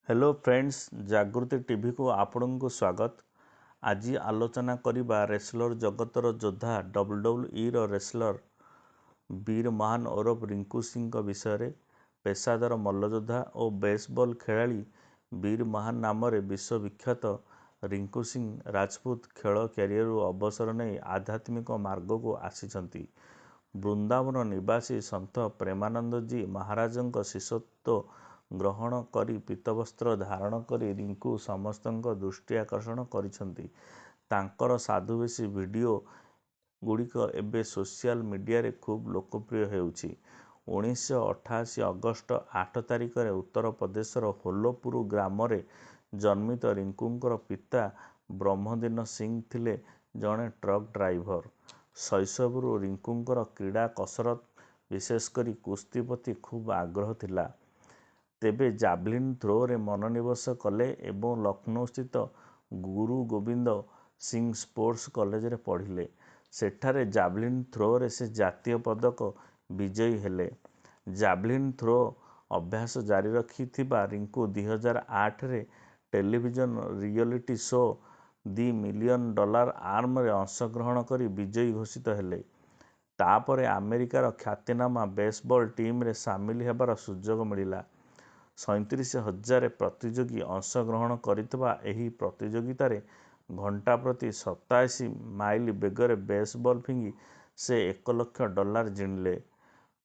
Hello friends, जागृति TV को आपण को स्वागत। आज आलोचना करिबा रेसलर जगतर योद्धा WWE रो रेसलर वीर महान ओरफ रिंकू सिंह विषय। पेशादार मल्लयोद्धा और बेसबॉल खेलाड़ी वीर महान नाम विश्वविख्यात रिंकू सिंह राजपूत खेल क्यारियर अवसर नहीं आध्यात्मिक मार्ग को आसी। वृंदावन निवासी सन्थ प्रेमानंद जी महाराजों शिष्यत्व ग्रहण करी पीतवस्त्र धारण करी रिंकू समस्त दृष्टि आकर्षण करिसेंती। तांकर साधुवेशी वीडियो गुड़िक एबे सोशल मीडिया रे खूब लोकप्रिय हेउछि। 1988 अगस्ट 8 तारिख रे उत्तर प्रदेशर होलोपुर ग्राम रे जन्मित रिंकूंकर पिता ब्रह्मदीन सिंह थिले जड़े ट्रक ड्राइवर। शैशवरू रिंकूंकर क्रीड़ा कसरत विशेषकर कुस्ती प्रति खूब आग्रह थिला। तेबे जावलिन थ्रो रे मनोनिवेश कले एवं लखनऊ स्थित गुरु गोविंद सिंह स्पोर्ट्स कॉलेज रे पढ़िले। सेठारे जावलिन थ्रो रे से जातीय पदक विजयी हेले। जावलिन थ्रो अभ्यास जारी रखिथिबा रिंकू 2008 रे television reality show $1 million arm रे अंशग्रहण करी विजयी घोषित हेले। तापरे अमेरिकार ख्यातिनामा बेसबॉल टीम रे सामिल हेबार सुजोग मिलिला। 37,000 प्रतियोगी अंशग्रहण करितबा एही प्रतियोगितारे घंटा प्रति 87 माइल बेगर बेसबॉल फिंगी से $1 लाख जिणिले।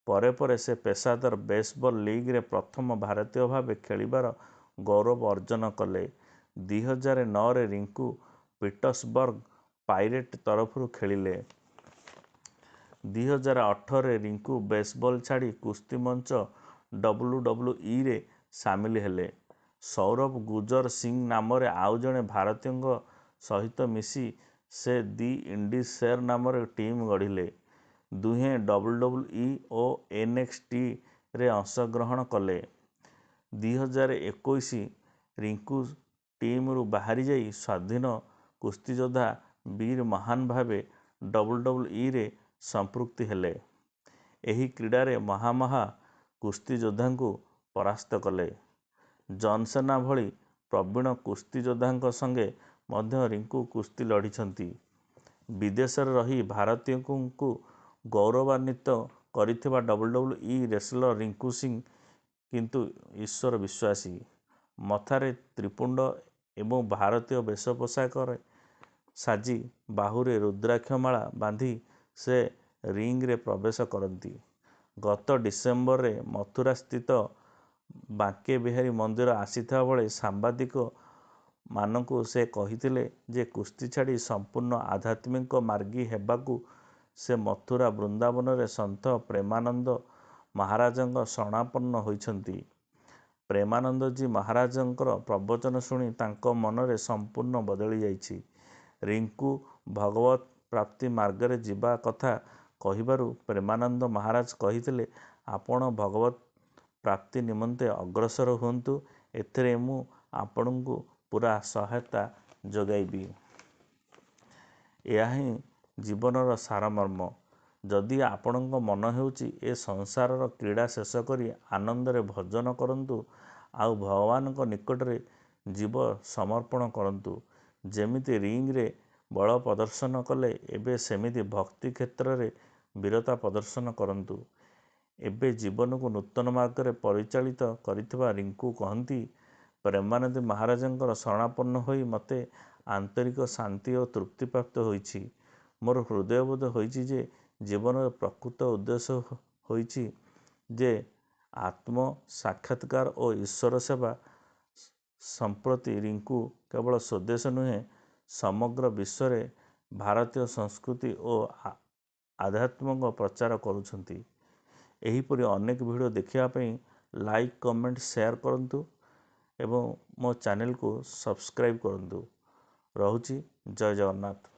परे परे से पेशादार बेसबॉल लीग रे प्रथम भारतीय भावे खेलिबार गौरव अर्जन कले। 2009 रे रिंकू पिट्सबर्ग पाइरेट तरफରୁ खेलिले। 2018 रे रिंकू बेसबॉल छाड़ी कुस्ती मंच WWE रे सामिल हेले। सौरभ गुजर सिंह नाम आउ जड़े भारतीय सहित मिसी से दि इंडीज शेर नाम टीम गढ़िले। दुहें WWE और NXT रे अंशग्रहण कले। 2021 रिंकू टीम रु बाहरी जाई स्वाधीन कुस्ती योद्धा वीर महान भावे WWE रे संपृक्ति हेले। एही क्रीडा रे महामहा कुस्ती योद्धा को परास्त कले। जनसेना भली प्रवीण कुस्ती योद्धा संगे मध्य रिंकू कुस्ती लढ़िछंती। विदेश रही भारतीय को गौरवान्वित करिथिबा WWE रेसलर रिंकू सिंह किंतु ईश्वर विश्वासी। मथारे त्रिपुंड एवं भारतीय वेश पोशाक साजी बाहुरे रुद्राक्षमाला बांधी से रिंग रे प्रवेश करती। गत डिसेम्बर रे मथुरा स्थित बांके बिहारी मंदिर आसीथा बेले सांबादिक मानकु से कहिथिले जे कुस्ती छाड़ी संपूर्ण आध्यात्मिक मार्गी हेबाकू से मथुरा वृंदावन रे सन्थ प्रेमानंद महाराजंक शरणापन्न होइछंती। प्रेमानंद जी महाराजंकर प्रवचन शुणी तांको मनरे संपूर्ण बदली जाइछि। रिंकू भगवत प्राप्ति मार्गरे जीवा कथा कहिबारु प्रेमानंद महाराज कहिथिले, आपण भगवत प्राप्ति निमंते अग्रसर हुंतु, एथिरे मु आपणଙ୍କୁ पूरा सहायता जोगाइबी। यह ही जीवनर सारमर्म। जदि आपणଙ୍କ मन हेउची ए संसारर क्रीड़ा शेष करी आनंदरे भजन करंतु आउ भगवानଙ୍କ निकटरे जीव समर्पण करंतु। जेमिति रिंग रे बल प्रदर्शन कले एबे सेमिति भक्ति क्षेत्र रे वीरता प्रदर्शन करंतु। एबे जीवन को नूतन मार्ग रे परिचालित करिथिबा रिंकू कहंती, प्रेमानंद महाराजंकर शरणापन्न होई मते आंतरिक शांति और तृप्ति प्राप्त होइछि। मोर हृदयबोध होइछि जे जीवन प्रकृत उद्देश्य होइछि जे आत्म साक्षात्कार और ईश्वर सेवा। संप्रति रिंकू केवल स्वदेश नुहे समग्र विश्व रे भारतीय संस्कृति और आध्यात्म प्रचार करुछंती। एहीपरि अनेक वीडियो देखिया पई लाइक कमेंट शेयर करंतु एवं मो चैनल को सब्सक्राइब करंतु। रहुछि। जय जगन्नाथ।